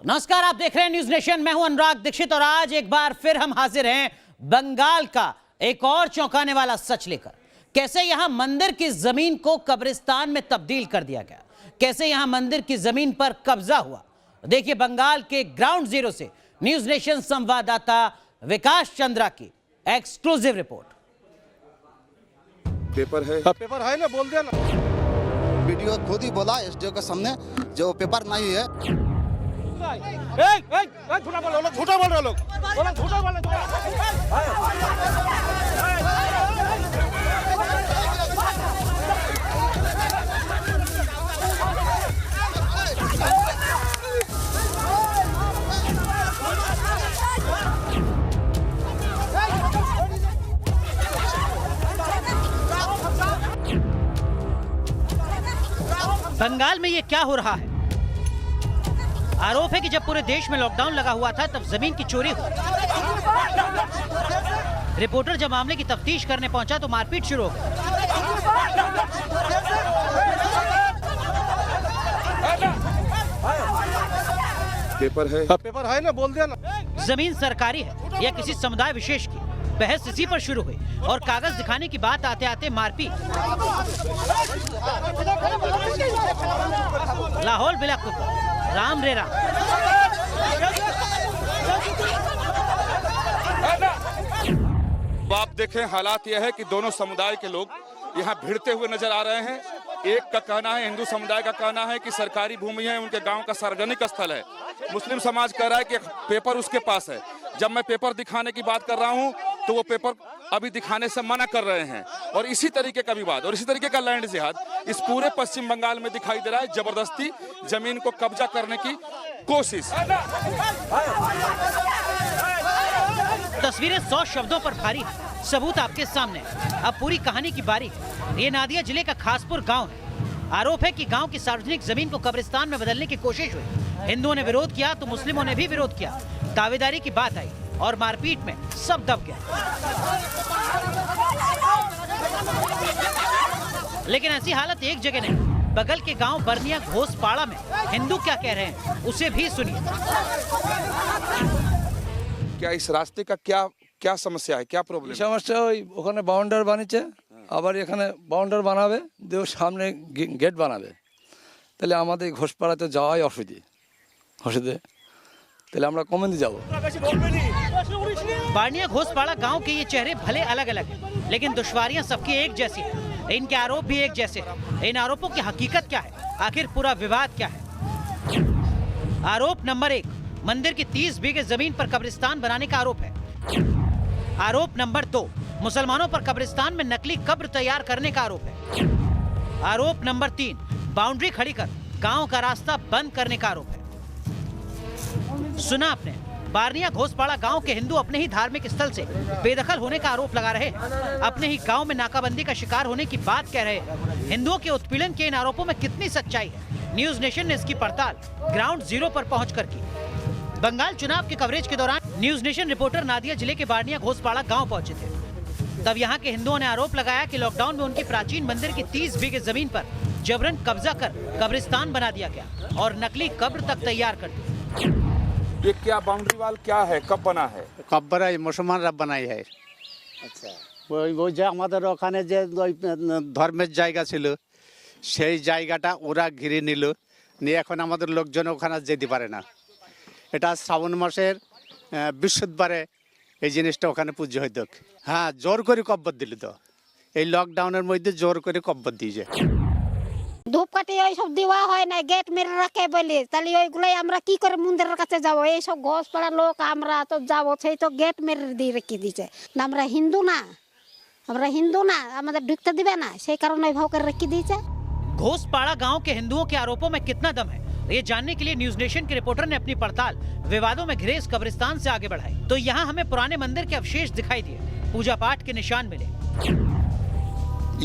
नमस्कार, आप देख रहे हैं न्यूज नेशन। मैं हूं अनुराग दीक्षित और आज एक बार फिर हम हाजिर हैं बंगाल का एक और चौंकाने वाला सच लेकर। कैसे यहां मंदिर की जमीन को कब्रिस्तान में तब्दील कर दिया गया, कैसे यहां मंदिर की जमीन पर कब्जा हुआ। देखिए बंगाल के ग्राउंड जीरो से न्यूज नेशन संवाददाता विकास चंद्रा की एक्सक्लूसिव रिपोर्ट। पेपर है ना, बोल दिया ना। वीडियो खुद ही बोला एसडीओ के सामने जो पेपर नहीं है। झूठा बोल रहे लोग, झूठा बोल रहे लोग, झूठा बोल रहे। बंगाल में ये क्या हो रहा है? आरोप है कि जब पूरे देश में लॉकडाउन लगा हुआ था तब जमीन की चोरी हुई। रिपोर्टर जब मामले की तफ्तीश करने पहुंचा तो मारपीट शुरू हो गई। पेपर है ना, बोल दिया ना। जमीन सरकारी है या किसी समुदाय विशेष की, बहस इसी पर शुरू हुई और कागज दिखाने की बात आते आते मारपीट। लाहौल बिलाकुल राम रे राम। आप देखें, हालात यह है कि दोनों समुदाय के लोग यहाँ भिड़ते हुए नजर आ रहे हैं। एक का कहना है, हिंदू समुदाय का कहना है कि सरकारी भूमि है, उनके गांव का सार्वजनिक स्थल है। मुस्लिम समाज कह रहा है कि पेपर उसके पास है। जब मैं पेपर दिखाने की बात कर रहा हूं तो वो पेपर अभी दिखाने से मना कर रहे हैं। और इसी तरीके का विवाद और इसी तरीके का लैंड जिहाद इस पूरे पश्चिम बंगाल में दिखाई दे रहा है। जबरदस्ती जमीन को कब्जा करने की कोशिश। तस्वीरें 100 शब्दों पर भारी है, सबूत आपके सामने। अब पूरी कहानी की बारी है। ये नादिया जिले का खासपुर गांव है। आरोप है कि गांव की सार्वजनिक जमीन को कब्रिस्तान में बदलने की कोशिश हुई। हिंदुओं ने विरोध किया तो मुस्लिमों ने भी विरोध किया। दावेदारी की बात आई और मारपीट में सब दब गए। लेकिन ऐसी हालत एक जगह नहीं, बगल के गांव बरनिया घोसपाड़ा में हिंदू क्या कह रहे हैं उसे भी सुनिए। क्या इस रास्ते का क्या समस्या है, क्या प्रॉब्लम? समस्या ওখানে বাউন্ডার বানিয়েছে, আবার এখানে বাউন্ডার বানাবে, দিয়ে সামনে গেট বানাবে। তাহলে আমাদের ঘোষপাড়াতে যাওয়াই অসুবিধে। তাহলে আমরা কমেন্টে যাব। बारनिया घोसपाड़ा गांव के ये चेहरे भले अलग अलग हैं, लेकिन दुश्वारियां सबकी एक जैसी हैं। इनके आरोप भी एक जैसे हैं। इन आरोपों की हकीकत क्या है, आखिर पूरा विवाद क्या है? आरोप नंबर 1, मंदिर की 30 बीघे जमीन पर कब्रिस्तान बनाने का आरोप है। आरोप नंबर 2, मुसलमानों पर कब्रिस्तान में नकली कब्र तैयार करने का आरोप है। आरोप नंबर 3, बाउंड्री खड़ी कर गांव का रास्ता बंद करने का आरोप है। सुना आपने, बारनिया घोसपाड़ा गांव के हिंदू अपने ही धार्मिक स्थल से बेदखल होने का आरोप लगा रहे हैं। अपने ही गांव में नाकाबंदी का शिकार होने की बात कह रहे हैं। हिंदुओं के उत्पीड़न के इन आरोपों में कितनी सच्चाई है, न्यूज नेशन ने इसकी पड़ताल ग्राउंड जीरो पर पहुंचकर की। बंगाल चुनाव के कवरेज के दौरान न्यूज नेशन रिपोर्टर नादिया जिले के बारनिया घोसपाड़ा गांव पहुंचे थे। तब यहाँ के हिंदुओं ने आरोप लगाया कि लॉकडाउन में उनके प्राचीन मंदिर की 30 बीघे जमीन पर जबरन कब्जा कर कब्रिस्तान बना दिया गया और नकली कब्र तक तैयार कर दी। ये क्या बाउंड्री वाल क्या है, कब बना है? कब बनाई? मुसलमानरा बनाई है। अच्छा, ওই যে আমাদের ওখানে যে ধর্মের জায়গা ছিল সেই জায়গাটা ওরা ঘিরে নিল, নিয়ে এখন আমাদের লোকজন ওখানে যেতে পারে না। এটা শ্রাবণ মাসের বৃহস্পতিবারে এই জিনিসটা ওখানে পুজো হইতো। হ্যাঁ, জোর করে কব্বর দিল। তো এই লকডাউনের মধ্যে জোর করে কব্বর দিয়েছে। ধূপকাঠি ওইসব দেওয়া হয় না, গেট মেরে রাখে বলে। তাহলে ওইগুলোই আমরা কি করে মন্দিরের কাছে যাবো? এইসব ঘোষপাড়া লোক আমরা তো যাবো, সেই তো গেট মেরে দিয়ে রেখে দিয়েছে। আমরা হিন্দু না, আমাদের ঢুকতে দিবে না, সেই কারণে ওইভাবে করে রেখে দিয়েছে। घोसपाड़ा गांव के हिंदुओं के आरोपों में कितना दम है, ये जानने के लिए न्यूज नेशन के रिपोर्टर ने अपनी पड़ताल विवादों में घिरे इस कब्रिस्तान से आगे बढ़ाई। तो यहाँ हमें पुराने मंदिर के अवशेष दिखाई दिए, पूजा पाठ के निशान मिले।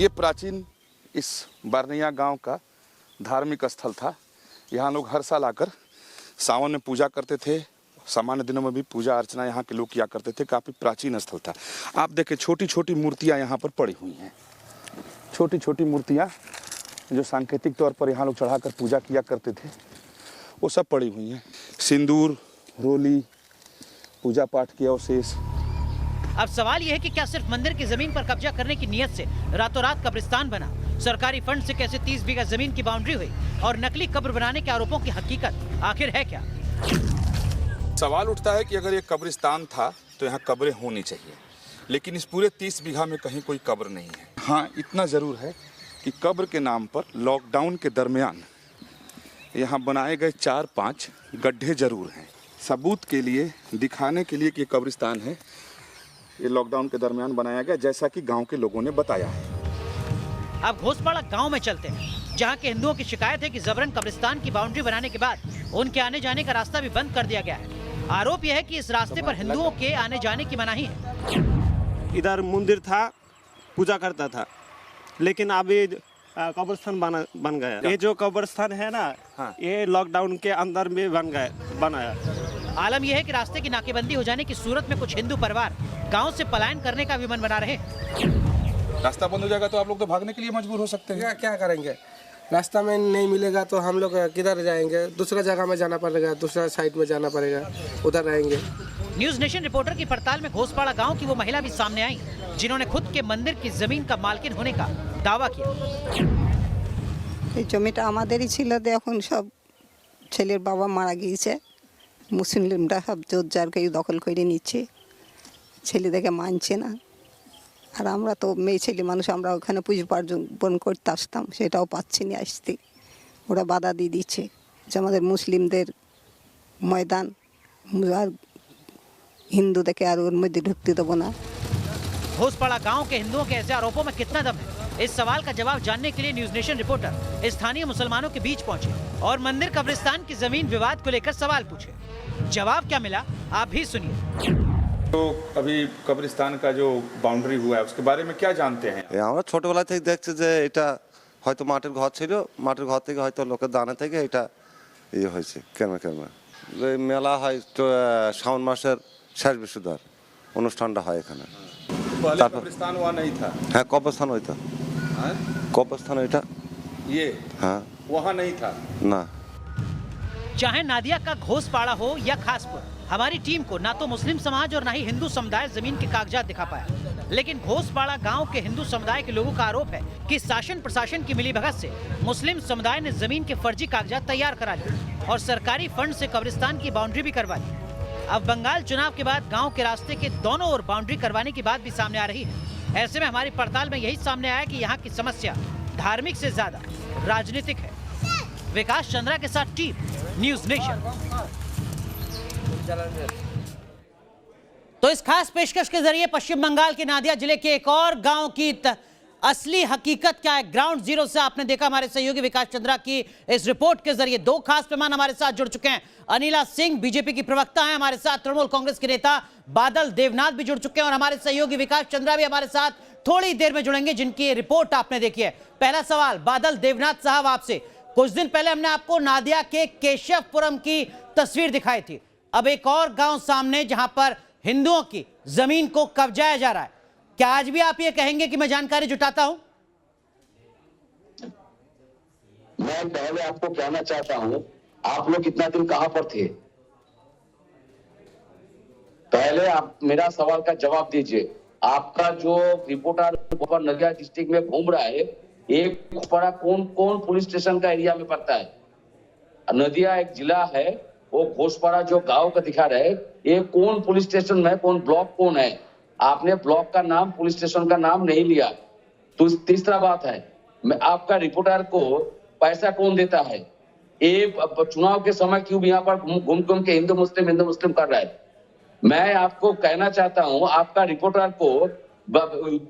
ये प्राचीन इस बारनिया गांव का धार्मिक स्थल था। यहाँ लोग हर साल आकर सावन में पूजा करते थे। सामान्य दिनों में भी पूजा अर्चना यहाँ के लोग किया करते थे। काफ़ी प्राचीन स्थल था। आप देखें, छोटी छोटी मूर्तियाँ यहाँ पर पड़ी हुई हैं। छोटी छोटी मूर्तियाँ जो सांकेतिक तौर पर यहाँ लोग चढ़ाकर पूजा किया करते थे, वो सब पड़ी हुई हैं। सिंदूर, रोली, पूजा पाठ के अवशेष। अब सवाल यह है कि क्या सिर्फ मंदिर की जमीन पर कब्जा करने की नीयत से रातों रात कब्रिस्तान बना? सरकारी फंड से कैसे 30 बीघा जमीन की बाउंड्री हुई? और नकली कब्र बनाने के आरोपों की हकीकत आखिर है क्या? सवाल उठता है कि अगर ये कब्रिस्तान था तो यहाँ कब्रें होनी चाहिए, लेकिन इस पूरे 30 बीघा में कहीं कोई कब्र नहीं है। हाँ, इतना ज़रूर है कि कब्र के नाम पर लॉकडाउन के दरमियान यहाँ बनाए गए 4-5 गड्ढे जरूर हैं। सबूत के लिए, दिखाने के लिए कि ये कब्रिस्तान है, ये लॉकडाउन के दरमियान बनाया गया, जैसा कि गांव के लोगों ने बताया है। अब घोसपाड़ा गांव में चलते हैं, जहां के हिंदुओं की शिकायत है कि जबरन कब्रिस्तान की बाउंड्री बनाने के बाद उनके आने जाने का रास्ता भी बंद कर दिया गया है। आरोप यह है कि इस रास्ते पर हिंदुओं के आने जाने की मनाही है। इधर मंदिर था, पूजा करता था, लेकिन अभी कब्रिस्तान बन गया। ये जो कब्रिस्तान है ना, ये लॉकडाउन के अंदर में बनाया। आलम यह है कि रास्ते की नाकेबंदी हो जाने की सूरत में कुछ हिंदू परिवार गांव से पलायन करने का भी मन बना रहे हैं। रास्ता बंद हो जाएगा तो आप लोग तो भागने के लिए मजबूर हो सकते हैं। क्या करेंगे? रास्ता में नहीं मिलेगा तो हम लोग किधर जाएंगे? दूसरा जगह में जाना पड़ेगा, दूसरा साइड में जाना पड़ेगा, उधर रहेंगे। न्यूज नेशन रिपोर्टर की पड़ताल में घोसपाड़ा गांव की वो महिला भी सामने आई जिन्होंने खुद के मंदिर की जमीन का मालकिन होने का दावा किया। এই জমিটা আমাদেরই ছিল, এখন সব ছেলের বাবা মারা গিয়েছে, মুসলিমরা সব জোর জার করে দখল করে নিচ্ছে, ছেলেদেরকে মানছে না। আর আমরা তো মেয়ে ছেলে মানুষ, আমরা ওখানে পুজো পার্বণ করতে আসতাম, সেটাও পাচ্ছি না আসতে। ওরা বাধা দিয়ে দিচ্ছে যে আমাদের মুসলিমদের ময়দান, আর হিন্দুদেরকে আর ওর মধ্যে ঢুকতে দেবো না। घोसपाड़ा गांव के हिंदुओं के ऐसे आरोपों में कितना दम है, इस सवाल का जवाब जानने के लिए न्यूज नेशन रिपोर्टर स्थानीय मुसलमानों के बीच पहुंचे और मंदिर कब्रिस्तान की जमीन विवाद को लेकर सवाल पूछे। जवाब क्या मिला आप भी सुनिए। तो अभी कब्रिस्तान का जो बाउंड्री हुआ है उसके बारे में क्या जानते हैं? আমরা ছোটবেলা থেকে দেখছি যে এটা হয়তো মাটির ঘর ছিল, মাটির ঘর থেকে হয়তো লোকের দানা থেকে এটা ইয়ে হয়েছে। কেন এই মেলা হয় তো শ্রাবণ মাসের শেষ বৃহস্পতিবার অনুষ্ঠানটা হয় এখানে। पहले कब्रिस्तान वहाँ नहीं था। হ্যাঁ, কবরস্থান ওইটা। हाँ? কবরস্থান ওইটা। ये हाँ, वहाँ नहीं था না। चाहे नादिया का घोसपाड़ा हो या खासपुर, हमारी टीम को ना तो मुस्लिम समाज और ना ही हिंदू समुदाय जमीन के कागजात दिखा पाया, लेकिन घोसपाड़ा गांव के हिंदू समुदाय के लोगों का आरोप है कि शासन प्रशासन की मिलीभगत से मुस्लिम समुदाय ने जमीन के फर्जी कागजात तैयार करा लिए और सरकारी फंड से कब्रिस्तान की बाउंड्री भी करवा ली। अब बंगाल चुनाव के बाद गांव के रास्ते के दोनों ओर बाउंड्री करवाने की बात भी सामने आ रही है। ऐसे में हमारी पड़ताल में यही सामने आया कि यहाँ की समस्या धार्मिक से ज्यादा राजनीतिक है। विकास चंद्रा के साथ टीम न्यूज नेशन। तो इस खास पेशकश के जरिए पश्चिम बंगाल के नादिया जिले के एक और गांव की असली हकीकत क्या है, ग्राउंड जीरो से आपने देखा हमारे सहयोगी विकास चंद्रा की इस रिपोर्ट के जरिए। दो खास मेहमान हमारे साथ जुड़ चुके हैं। अनिला सिंह बीजेपी की प्रवक्ता हैं, हमारे साथ तृणमूल कांग्रेस के नेता बादल देवनाथ भी जुड़ चुके हैं और हमारे सहयोगी विकास चंद्रा भी हमारे साथ थोड़ी देर में जुड़ेंगे, जिनकी रिपोर्ट आपने देखी है। पहला सवाल बादल देवनाथ साहब आपसे, कुछ दिन पहले हमने आपको नादिया के केशवपुरम की तस्वीर दिखाई थी, अब एक और गांव सामने जहां पर हिंदुओं की जमीन को कब्जाया जा रहा है, क्या आज भी आप ये कहेंगे कि मैं जानकारी जुटाता हूं? मैं पहले आपको कहना चाहता हूं, आप लोग इतना दिन कहां पर थे? पहले आप मेरा सवाल का जवाब दीजिए। आपका जो रिपोर्टर नदिया डिस्ट्रिक्ट में घूम रहा है, एक पड़ा कौन कौन पुलिस स्टेशन का एरिया में पड़ता है? नदिया एक जिला है, वो घोसपाड़ा जो गांव का दिखा रहा है, ये कौन पुलिस स्टेशन में, कौन ब्लॉक कौन है? आपने ब्लॉक का नाम, पुलिस स्टेशन का नाम नहीं लिया। तो तीसरा बात है, मैं आपका रिपोर्टर को पैसा कौन देता है? ये चुनाव के समय क्यों यहाँ पर घूम घूम के हिंदू मुस्लिम कर रहा है? मैं आपको कहना चाहता हूँ, आपका रिपोर्टर को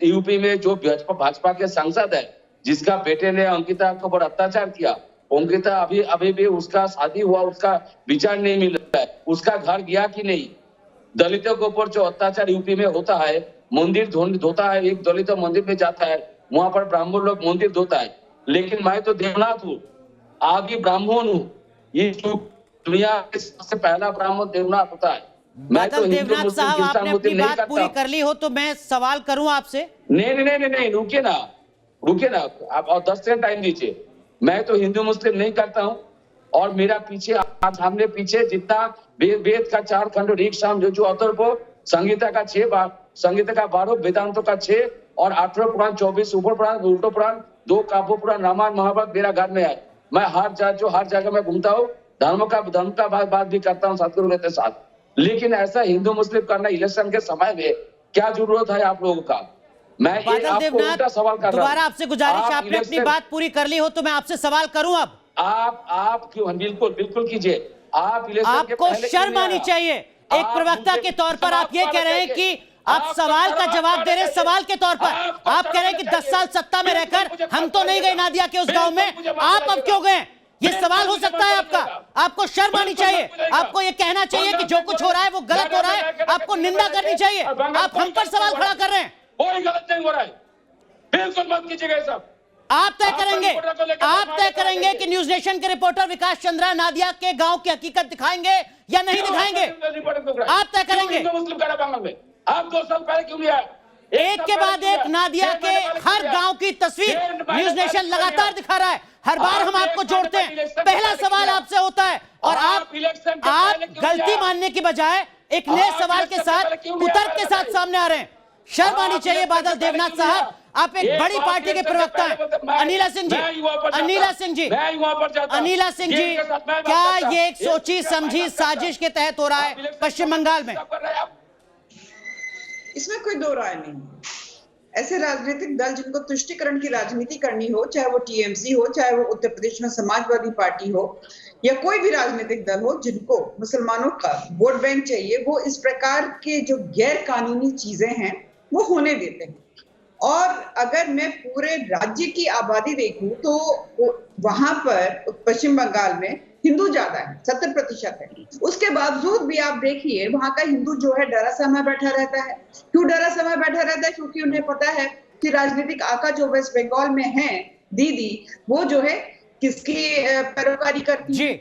यूपी में जो भाजपा के सांसद है, जिसका बेटे ने अंकिता के ऊपर अत्याचार किया, अंकिता अभी भी उसका शादी हुआ, उसका विचार नहीं मिल रहा है, उसका घर गया कि नहीं? दलितों के ऊपर जो अत्याचार यूपी में होता है, मंदिर धोता है, एक दलित मंदिर में जाता है, वहां पर ब्राह्मण लोग मंदिर धोता है, लेकिन मैं तो देवनाथ हूँ, आप भी ब्राह्मण हूँ, ये दुनिया के सबसे पहला ब्राह्मण देवनाथ होता है। मैं तो देवनाथ साहब, आपने अपनी बात पूरी कर ली हो तो मैं सवाल करूं आपसे? नहीं, रुकिए ना, आप और 10 सेकंड टाइम दीजिए। मैं तो हिंदू मुस्लिम नहीं करता हूँ, और मेरा पीछे आज हमने पीछे जितना वेद का 4 खंड ऋग साम यजुर अथर्व, संगीता का 6, संगीता का 12, वेदांतों का 6 और 18 पुराण, 24 ऊपर पुराण, उल्टो पुराण, 2 काव्य पुराण, रामायण महाभारत मेरा घर में है। मैं हर जगह में घूमता हूँ, धर्म का बात भी करता हूँ सदगुरु के साथ। लेकिन ऐसा हिंदू मुस्लिम करना इलेक्शन के समय में क्या जरूरत है आप लोगों का? मैं आपको उल्टा सवाल कर रहा हूं। दोबारा आपसे गुजारिश, आपने अपनी बात पूरी कर ली हो तो मैं आपसे सवाल करूं अब। आप क्यों? बिल्कुल कीजिए। आपको शर्म आनी चाहिए। एक प्रवक्ता के तौर पर आप ये कह रहे हैं कि आप सवाल का जवाब दे रहे हैं। सवाल के तौर पर आप कह रहे हैं कि 10 साल सत्ता में रहकर हम तो नहीं गए नादिया के उस गांव में, आप अब क्यों गए? ये सवाल हो सकता है आपका? आपको शर्म आनी चाहिए। आपको ये कहना चाहिए कि जो कुछ हो रहा है वो गलत हो रहा है। आपको निंदा करनी चाहिए। आप हम पर सवाल खड़ा कर रहे हैं। कोई गलत नहीं हो रहा है, बिल्कुल मत कीजिएगा सब। आप तय करेंगे कि न्यूज नेशन के रिपोर्टर विकास चंद्रा नादिया के गांव की हकीकत दिखाएंगे या नहीं दिखाएंगे? आप तय करेंगे। आप 2 साल पहले क्यों नहीं आए? एक के बाद एक नादिया के हर गांव की तस्वीर न्यूज नेशन लगातार दिखा रहा है। हर बार हम आपको जोड़ते हैं। पहला सवाल आपसे होता है और आप गलती मानने की बजाय एक नए सवाल के साथ, कुतर्क के साथ सामने आ रहे हैं। शर्म आनी चाहिए बादल देवनाथ साहब। आप एक बड़ी पार्टी के प्रवक्ता हैं। अनिला सिंह जी, क्या ये एक सोची समझी साजिश के तहत हो रहा है पश्चिम बंगाल में? इसमें कोई दो राय नहीं। ऐसे राजनीतिक दल जिनको तुष्टिकरण की राजनीति करनी हो, चाहे वो टीएमसी हो, चाहे वो उत्तर प्रदेश में समाजवादी पार्टी हो या कोई भी राजनीतिक दल हो, जिनको मुसलमानों का वोट बैंक चाहिए, वो इस प्रकार के जो गैर कानूनी चीजें हैं वो होने देते हैं। और अगर मैं पूरे राज्य की आबादी देखूं तो वहां पर पश्चिम बंगाल में हिंदू ज्यादा है, 70% है। उसके बावजूद भी आप देखिए वहां का हिंदू जो है डरा सहमा बैठा रहता है। क्यों डरा सहमा बैठा रहता है? क्योंकि उन्हें पता है कि राजनीतिक आका जो वेस्ट बंगाल में है, दीदी, वो जो है किसकी पैरोकारी करती है?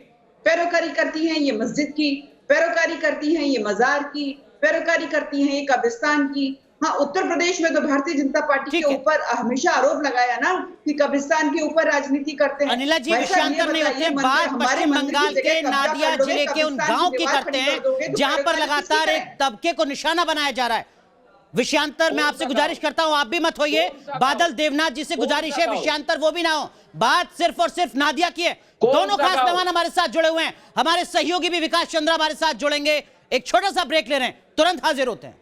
पैरोकारी करती हैं ये मस्जिद की, पैरोकारी करती हैं ये मजार की, पैरोकारी करती हैं ये कब्रिस्तान की। हाँ, उत्तर प्रदेश में तो भारतीय जनता पार्टी के ऊपर हमेशा आरोप लगाया ना कि कब्रिस्तान के ऊपर राजनीति करते हैं। अनिला जी, विषयांतर नहीं होते हैं। बात पश्चिम बंगाल के नादिया जिले के उन गांव की करते हैं जहां पर लगातार एक तबके को निशाना बनाया जा रहा है। विषयांतर मैं आपसे गुजारिश करता हूं, आप भी मत होइए। बादल देवनाथ जी से गुजारिश है, विषयांतर वो भी ना हो। बात सिर्फ और सिर्फ नादिया की है। दोनों खास मेहमान हमारे साथ जुड़े हुए हैं। हमारे सहयोगी भी विकास चंद्रा हमारे साथ जुड़ेंगे। एक छोटा सा ब्रेक ले रहे हैं, तुरंत हाजिर होते हैं।